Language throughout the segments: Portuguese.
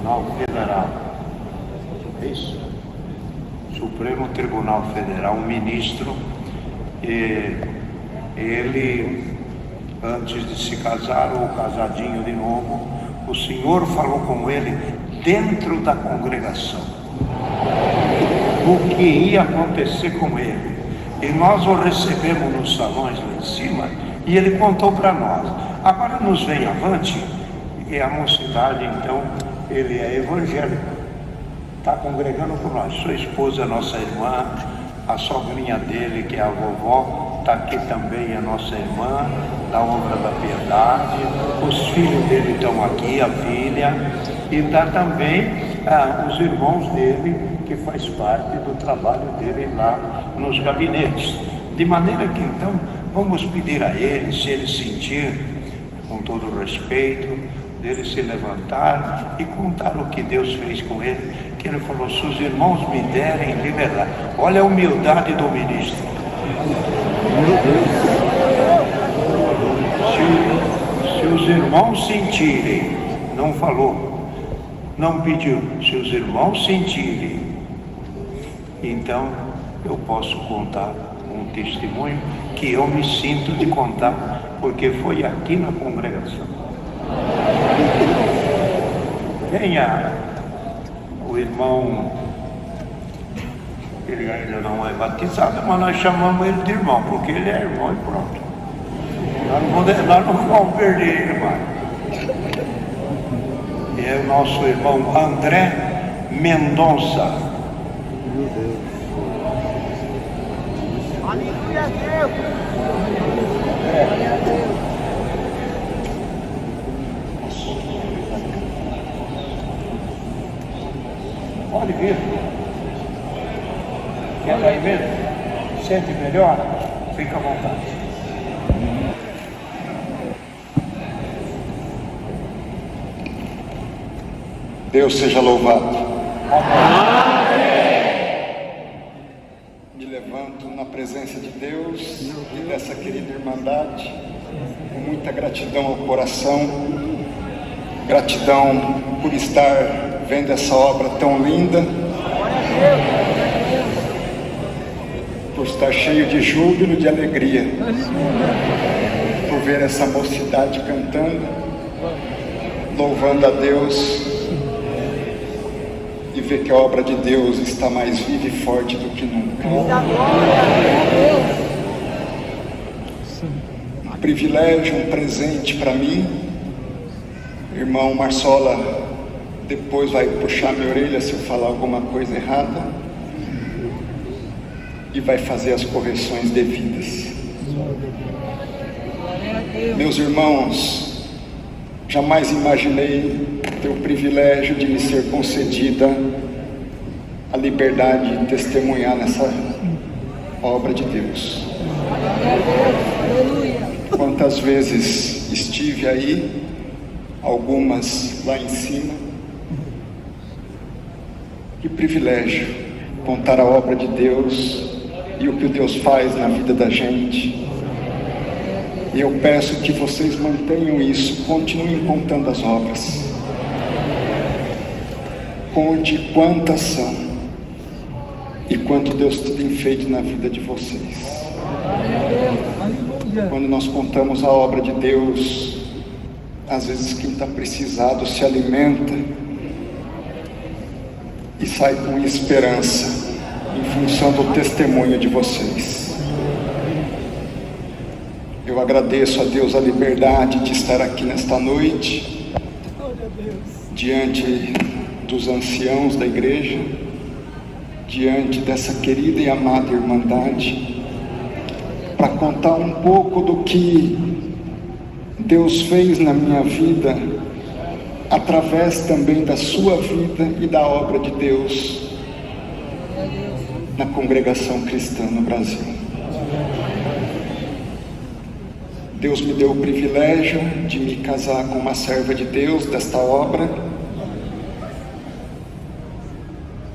Tribunal Federal. É isso? Supremo Tribunal Federal, um ministro, ele, antes de se casar, ou casadinho de novo, o Senhor falou com ele dentro da congregação o que ia acontecer com ele. E nós o recebemos nos salões lá em cima e ele contou para nós. Agora nos vem avante, e a mocidade, então, ele é evangélico, está congregando com nós. Sua esposa, nossa irmã, a sogrinha dele, que é a vovó, está aqui também, a nossa irmã, da Obra da Piedade. Os filhos dele estão aqui, a filha, e está também os irmãos dele, que faz parte do trabalho dele lá nos gabinetes. De maneira que, então, vamos pedir a ele, se ele sentir, com todo o respeito, dele se levantar e contar o que Deus fez com ele, que ele falou: se os irmãos me derem liberdade. Olha a humildade do ministro. Se os irmãos sentirem, não falou, não pediu, se os irmãos sentirem, então eu posso contar um testemunho que eu me sinto de contar, porque foi aqui na congregação. Tenha o irmão, ele ainda não é batizado, mas nós chamamos ele de irmão, porque ele é irmão e pronto. Nós não vamos perder ele mais. É o nosso irmão André Mendonça. Aleluia a Deus! Pode vir. Quer ir mesmo? Sente melhor? Fica à vontade. Deus seja louvado. Amém. Me levanto na presença de Deus e dessa querida irmandade, com muita gratidão ao coração, gratidão por estar vendo essa obra tão linda, por estar cheio de júbilo, de alegria, por ver essa mocidade cantando, louvando a Deus, e ver que a obra de Deus está mais viva e forte do que nunca. Um privilégio, um presente para mim. Irmão Marsola depois vai puxar minha orelha se eu falar alguma coisa errada e vai fazer as correções devidas. Meus irmãos, jamais imaginei ter o privilégio de me ser concedida a liberdade de testemunhar nessa obra de Deus. Quantas vezes estive aí, algumas lá em cima. Que privilégio contar a obra de Deus e o que Deus faz na vida da gente. E eu peço que vocês mantenham isso, continuem contando as obras. Conte quantas são e quanto Deus tem feito na vida de vocês. Quando nós contamos a obra de Deus, às vezes quem está precisado se alimenta e sai com esperança em função do testemunho de vocês. Eu agradeço a Deus a liberdade de estar aqui nesta noite, diante dos anciãos da igreja, diante dessa querida e amada irmandade, para contar um pouco do que Deus fez na minha vida, através também da sua vida e da obra de Deus na congregação cristã no Brasil. Deus me deu o privilégio de me casar com uma serva de Deus desta obra.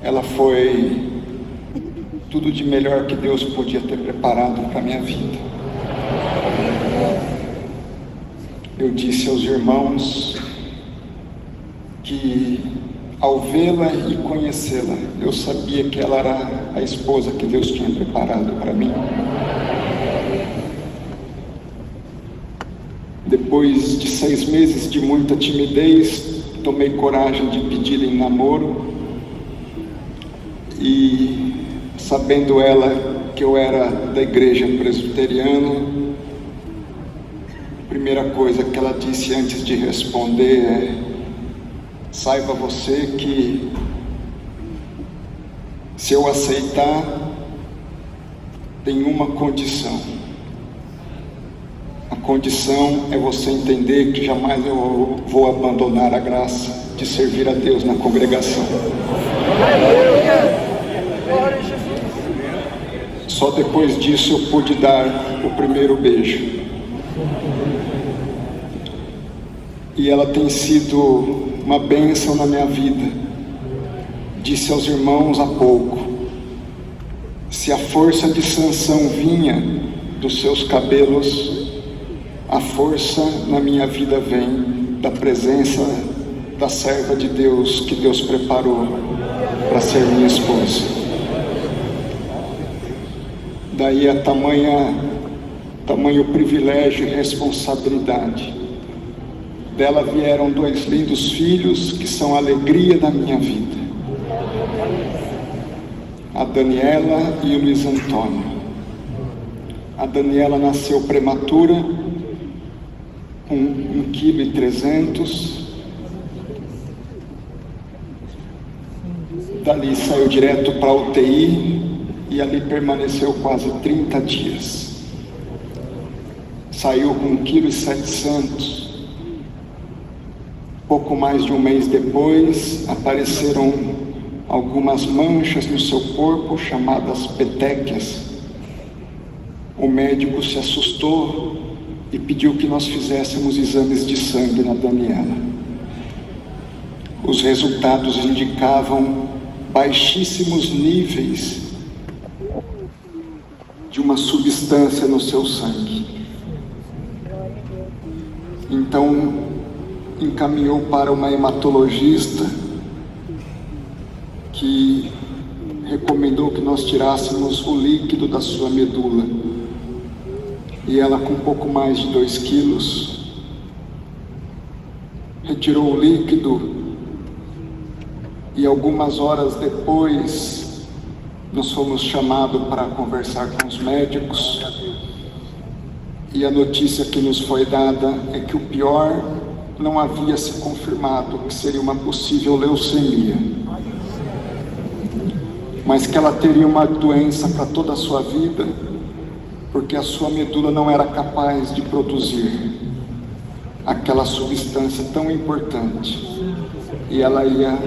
Ela foi tudo de melhor que Deus podia ter preparado para a minha vida. Eu disse aos irmãos que Ao vê-la e conhecê-la, eu sabia que ela era a esposa que Deus tinha preparado para mim. Depois de 6 meses de muita timidez, tomei coragem de pedir em namoro, e sabendo ela que eu era da igreja presbiteriana, a primeira coisa que ela disse antes de responder é: saiba você que se eu aceitar, tem uma condição. A condição é você entender que jamais eu vou abandonar a graça de servir a Deus na congregação. Só depois disso eu pude dar o primeiro beijo. E ela tem sido uma bênção na minha vida. Disse aos irmãos há pouco: se a força de Sansão vinha dos seus cabelos, a força na minha vida vem da presença da serva de Deus que Deus preparou para ser minha esposa. Daí a tamanho privilégio e responsabilidade. Dela vieram 2 lindos filhos que são a alegria da minha vida: a Daniela e o Luiz Antônio. A Daniela nasceu prematura, com 1,3 kg. Dali saiu direto para a UTI e ali permaneceu quase 30 dias. Saiu com 1,7 kg. Pouco mais de um mês depois, apareceram algumas manchas no seu corpo, chamadas petequias. O médico se assustou e pediu que nós fizéssemos exames de sangue na Daniela. Os resultados indicavam baixíssimos níveis de uma substância no seu sangue. Então, encaminhou para uma hematologista que recomendou que nós tirássemos o líquido da sua medula. E ela, com pouco mais de 2 quilos, retirou o líquido, e algumas horas depois nós fomos chamados para conversar com os médicos, e a notícia que nos foi dada é que o pior não havia se confirmado, que seria uma possível leucemia, mas que ela teria uma doença para toda a sua vida, porque a sua medula não era capaz de produzir aquela substância tão importante, e ela ia,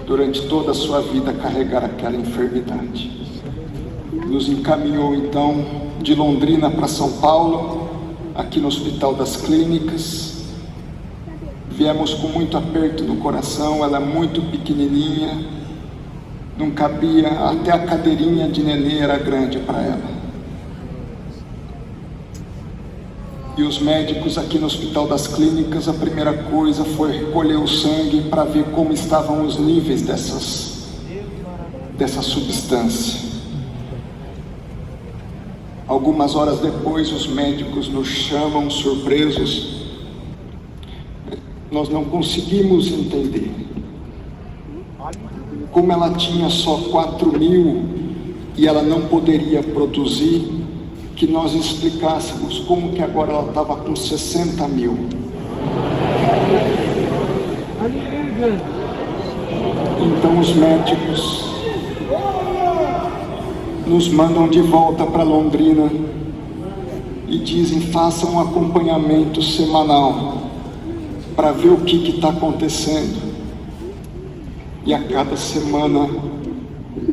durante toda a sua vida, carregar aquela enfermidade. Nos encaminhou então de Londrina para São Paulo, aqui no Hospital das Clínicas. Viemos com muito aperto no coração, ela é muito pequenininha, não cabia, até a cadeirinha de nenê era grande para ela. E os médicos aqui no Hospital das Clínicas, a primeira coisa foi recolher o sangue para ver como estavam os níveis dessa substância. Algumas horas depois, os médicos nos chamam surpresos. Nós não conseguimos entender como ela tinha só 4.000 e ela não poderia produzir, que nós explicássemos como que agora ela estava com 60.000. Então os médicos nos mandam de volta para Londrina e dizem: façam um acompanhamento semanal para ver o que está acontecendo. E a cada semana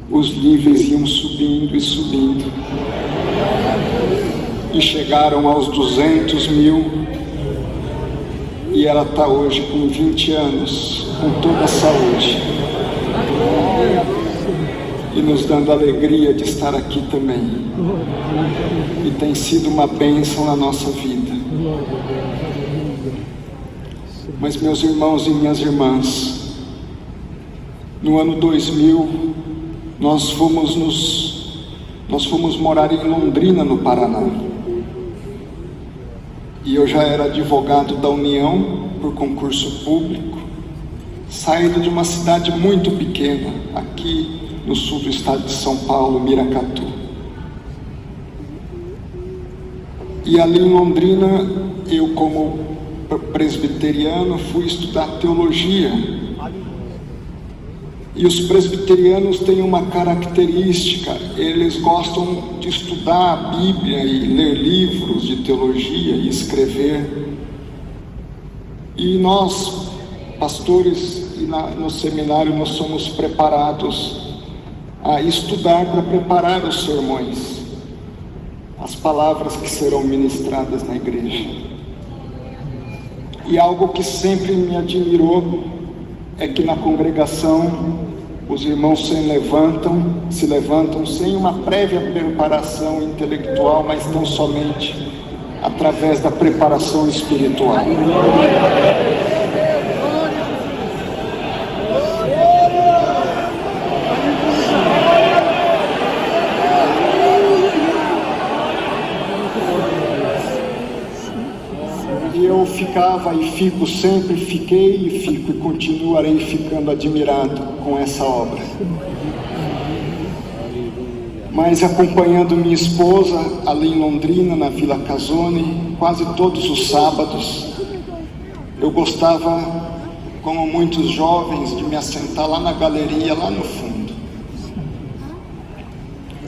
os níveis iam subindo e subindo, e chegaram aos 200.000, e ela está hoje com 20 anos, com toda a saúde, e nos dando a alegria de estar aqui também, e tem sido uma bênção na nossa vida. Mas, meus irmãos e minhas irmãs, no ano 2000, nós fomos morar em Londrina, no Paraná. E eu já era advogado da União por concurso público, saindo de uma cidade muito pequena, aqui no sul do estado de São Paulo, Miracatu. E ali em Londrina, eu como presbiteriano fui estudar teologia. E os presbiterianos têm uma característica: eles gostam de estudar a Bíblia e ler livros de teologia e escrever. E nós, pastores, no seminário, nós somos preparados a estudar para preparar os sermões, as palavras que serão ministradas na igreja. E algo que sempre me admirou é que na congregação os irmãos se levantam sem uma prévia preparação intelectual, mas tão somente através da preparação espiritual. E eu ficava e fico, sempre fiquei e fico e continuarei ficando admirado com essa obra. Mas acompanhando minha esposa ali em Londrina, na Vila Casone, quase todos os sábados, eu gostava, como muitos jovens, de me assentar lá na galeria, lá no fundo.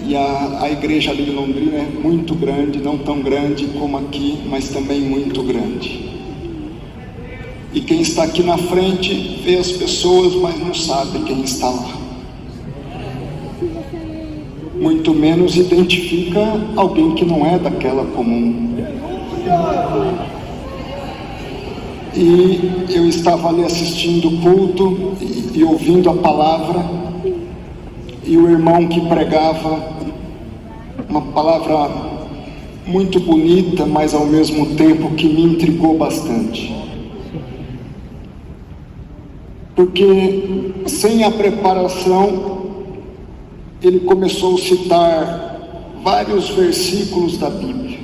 E a igreja ali em Londrina é muito grande, não tão grande como aqui, mas também muito grande. E quem está aqui na frente vê as pessoas, mas não sabe quem está lá. Muito menos identifica alguém que não é daquela comum. E eu estava ali assistindo o culto e ouvindo a palavra, e o irmão que pregava uma palavra muito bonita, mas ao mesmo tempo que me intrigou bastante. Porque sem a preparação, ele começou a citar vários versículos da Bíblia.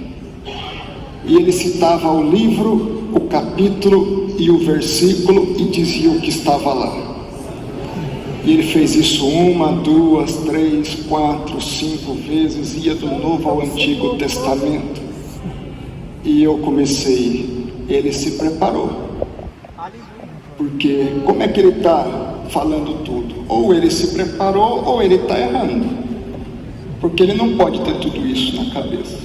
E ele citava o livro, o capítulo e o versículo e dizia o que estava lá. E ele fez isso 1, 2, 3, 4, 5 vezes, ia do Novo ao Antigo Testamento. E eu comecei, ele se preparou. Porque como é que ele está falando tudo? Ou ele se preparou, ou ele está errando. Porque ele não pode ter tudo isso na cabeça.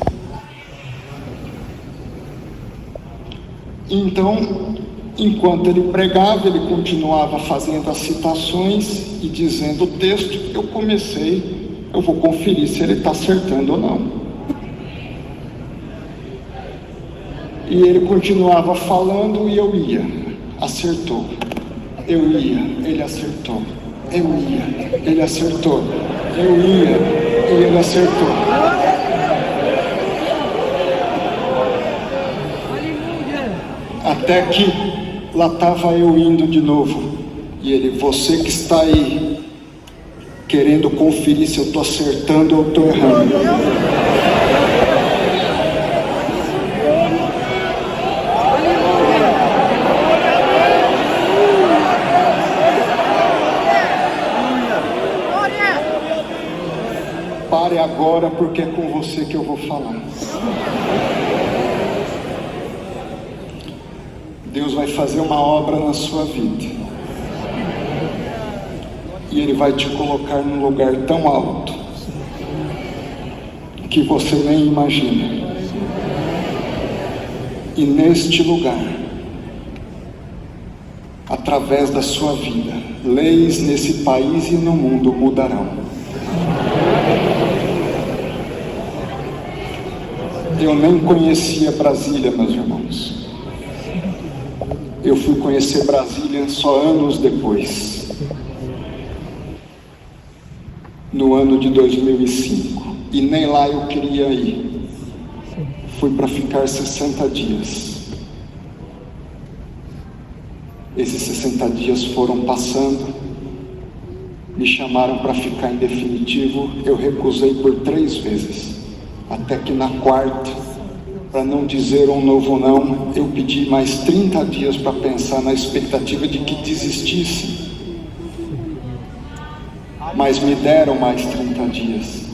Então, enquanto ele pregava, ele continuava fazendo as citações e dizendo o texto. Eu vou conferir se ele está acertando ou não. E ele continuava falando e eu ia. Acertou. Eu ia, ele acertou. Eu ia, ele acertou. Eu ia, e ele acertou. Até que lá estava eu indo de novo. E ele: você que está aí querendo conferir se eu estou acertando ou estou errando. Pare agora, porque é com você que eu vou falar. Deus vai fazer uma obra na sua vida. E Ele vai te colocar num lugar tão alto que você nem imagina. E neste lugar, através da sua vida, leis nesse país e no mundo mudarão. Eu nem conhecia Brasília, meus irmãos. Eu fui conhecer Brasília só anos depois, no ano de 2005, e nem lá eu queria ir. Fui para ficar 60 dias. Esses 60 dias foram passando Me chamaram para ficar em definitivo, eu recusei por 3 vezes, até que na quarta, para não dizer um novo não, eu pedi mais 30 dias para pensar, na expectativa de que desistisse. Mas me deram mais 30 dias.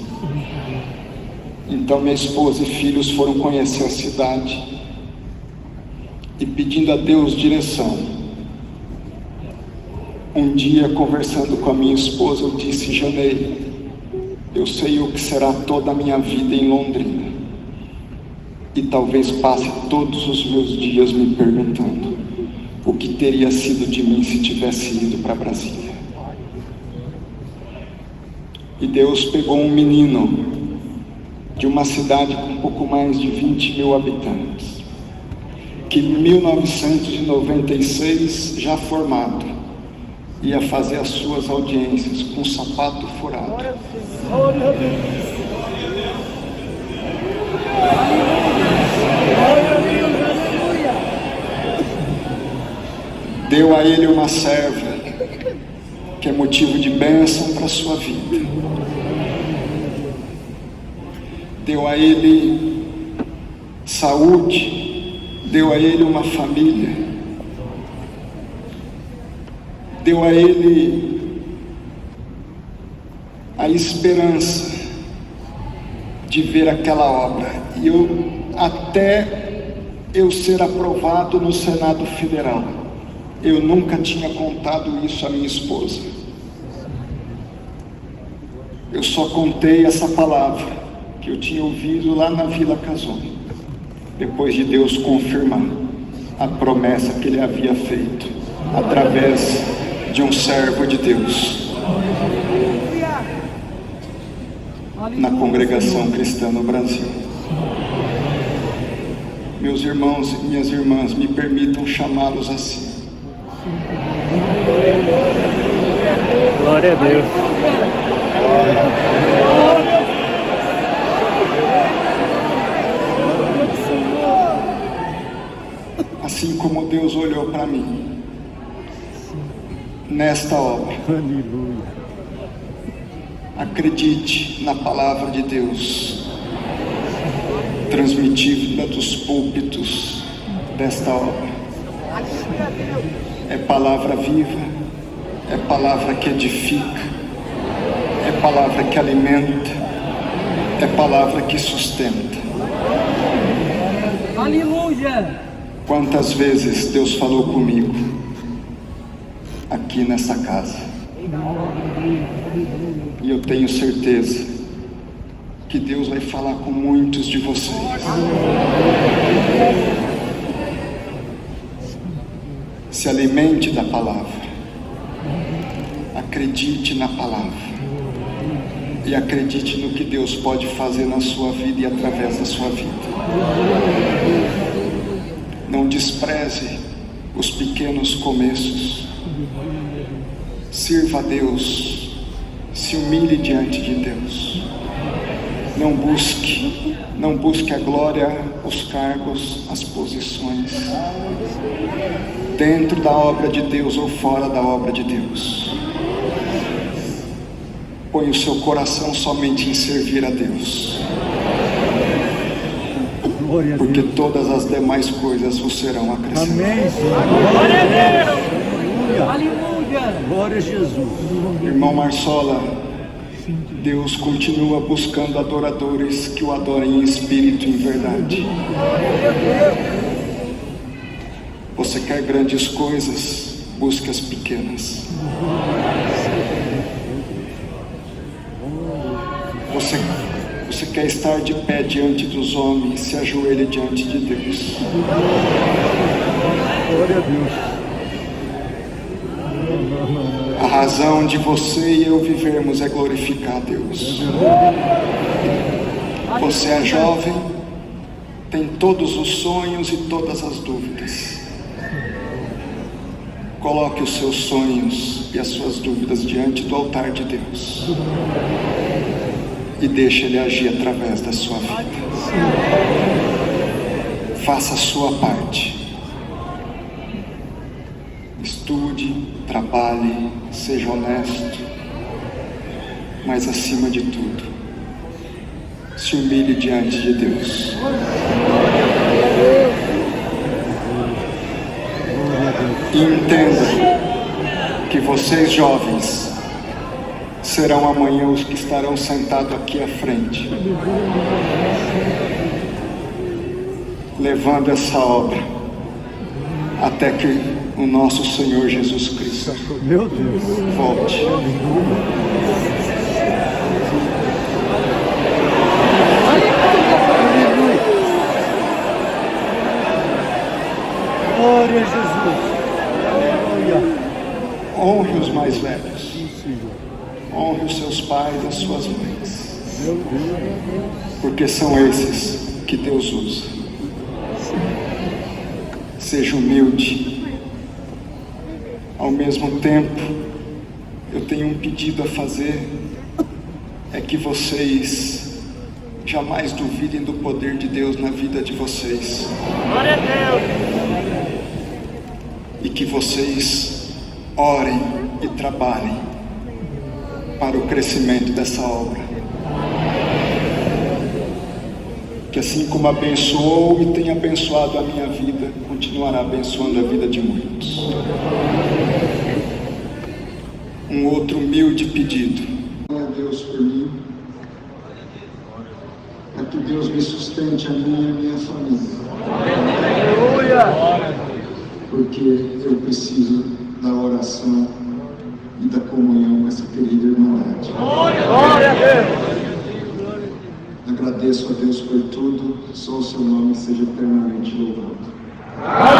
Então minha esposa e filhos foram conhecer a cidade e, pedindo a Deus direção, um dia, conversando com a minha esposa, eu disse: Janei, eu sei o que será toda a minha vida em Londrina, e talvez passe todos os meus dias me perguntando o que teria sido de mim se tivesse ido para Brasília. E Deus pegou um menino de uma cidade com um pouco mais de 20 mil habitantes, que em 1996, já formado, ia fazer as suas audiências com um sapato furado. Deu a ele uma serva, que é motivo de bênção para a sua vida. Deu a ele saúde, deu a ele uma família, deu a ele a esperança de ver aquela obra. E até eu ser aprovado no Senado Federal, eu nunca tinha contado isso à minha esposa. Eu só contei essa palavra que eu tinha ouvido lá na Vila Casone, depois de Deus confirmar a promessa que Ele havia feito através de um servo de Deus na congregação cristã no Brasil. Meus irmãos e minhas irmãs, me permitam chamá-los assim. Glória a Deus. Assim como Deus olhou para mim nesta obra. Aleluia. Acredite na palavra de Deus transmitida dos púlpitos desta obra. É palavra viva, é palavra que edifica, é palavra que alimenta, é palavra que sustenta. Aleluia! Quantas vezes Deus falou comigo aqui nessa casa, e eu tenho certeza que Deus vai falar com muitos de vocês. Se alimente da palavra, acredite na palavra e acredite no que Deus pode fazer na sua vida e através da sua vida. Não despreze os pequenos começos. Sirva a Deus, se humilhe diante de Deus. Não busque a glória, os cargos, as posições, dentro da obra de Deus ou fora da obra de Deus. Põe o seu coração somente em servir a Deus, porque todas as demais coisas vos serão acrescentadas. Amém, Senhor. Glória a Deus! Aleluia! Glória a Jesus. Irmão Marsola, Deus continua buscando adoradores que o adorem em espírito e em verdade. Você quer grandes coisas? Busque as pequenas. Você quer estar de pé diante dos homens? Se ajoelhe diante de Deus. Glória a Deus. A razão de você e eu vivermos é glorificar a Deus. Você é jovem, tem todos os sonhos e todas as dúvidas. Coloque os seus sonhos e as suas dúvidas diante do altar de Deus e deixe Ele agir através da sua vida. Faça a sua parte. Estude, trabalhe, seja honesto, mas acima de tudo, se humilhe diante de Deus. E entenda que vocês jovens serão amanhã os que estarão sentados aqui à frente, levando essa obra até que o nosso Senhor Jesus Cristo Meu Deus. volte. Glória a Jesus. Aleluia. Honre os mais velhos, Sim, Senhor. honre os seus pais e as suas mães, Meu Deus. porque são esses que Deus usa. Seja humilde. Ao mesmo tempo, eu tenho um pedido a fazer, é que vocês jamais duvidem do poder de Deus na vida de vocês. Glória a Deus. E que vocês orem e trabalhem para o crescimento dessa obra. Que assim como abençoou e tem abençoado a minha vida, continuará abençoando a vida de muitos. Um outro humilde pedido. A Deus por mim, para que Deus me sustente a mim e a minha família. Aleluia. Porque eu preciso da oração e da comunhão com essa querida irmandade. Glória a Deus. Agradeço a Deus por tudo, só o seu nome seja eternamente louvado. Aleluia.